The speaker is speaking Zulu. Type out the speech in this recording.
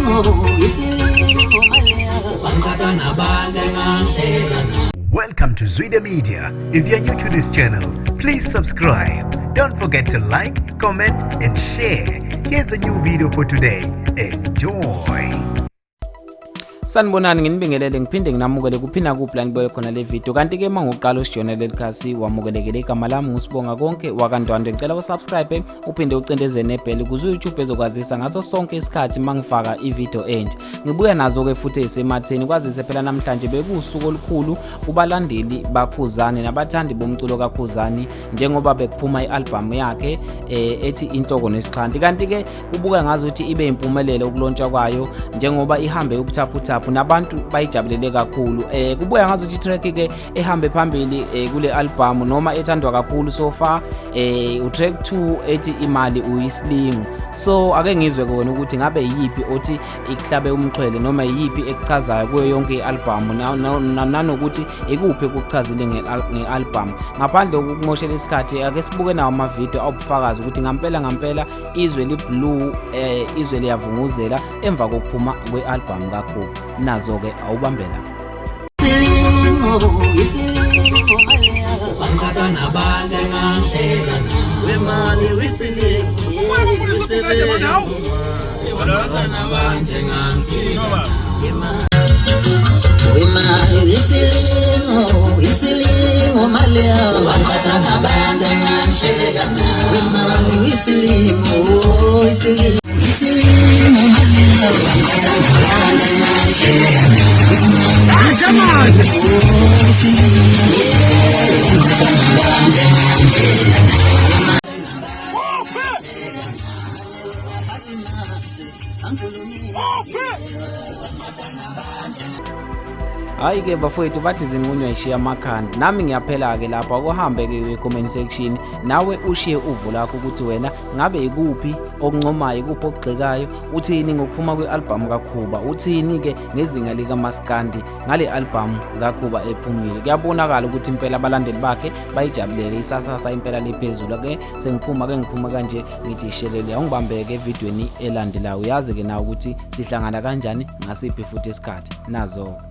Welcome to Zwida Media. If you're new to this channel, please subscribe. Don't forget to like, comment and share. Here's a new video for today. Enjoy. Sanibonani nginibingelele ngiphinde nginamukele kuphina kuplan boy khona le video kanti ke manguqala usijona lelikhasi wamukelekele igama lami ngusibonga konke wakandwandwe ngicela usubscribe uphinde ucindeze nebheli kuze YouTube ezokwazisa ngaso sonke isikhathi mangifaka ivideo entsha ngibuya nazo ke futhi esematheni kwazise phela namhlanje bekusuku olukhulu kubalandeli baKha-Khuzani nabathandi bomculo kaKha-Khuzani njengoba bekuphuma ialbum yakhe ethi inhloko nesixhanti kanti ke kubuka ngazi ukuthi ibe impumelelo ukulontsha kwayo njengoba ihambe ubuthaphu nabantu bayijabulele kakhulu kubuya ngazi ukuthi track ke ehambe phambili kule album noma ethandwa kakhulu so far utrack 2 ethi imali uIsilingo so ake ngizwe kona ukuthi ngabe yipi othi iklabe umxhwele noma yipi ekuchazayo kuyo yonke ialbum nanokuthi ikuphi ukuchazile ngealbum ngaphandle kokumoshela isikhathi ake sibuke nawo ama video awubufakazi ukuthi ngampela izwe liblue izwe liyavunguzela emva kokuphuma kwealbum kakhulu nazo ke awubambela Isilingo malea wakatana banda nganshega na Isilingo Isilingo malea hayi ke bafowethu bathi zinqunywa ishiya amakhanda nami ngiyaphela ke lapha akuhambe ke comment section nawe ushiye uvu lakho ukuthi wena ngabe ikuphi okuncomayo ikuphi okugxekayo uthini ngokuphuma kwealbum kaKhuba uthini ke ngezinga lika Maskandi ngale album kaKhuba ephumile kuyabonakala ukuthi impela abalandeli bakhe bayijabulele isasasa impela lephezulu ke sengiphuma kanje ngithi ishelele awungibambeke evidweni elandelayo yazi ke nawe ukuthi sihlangana kanjani ngasiphi futhi isikhathi nazo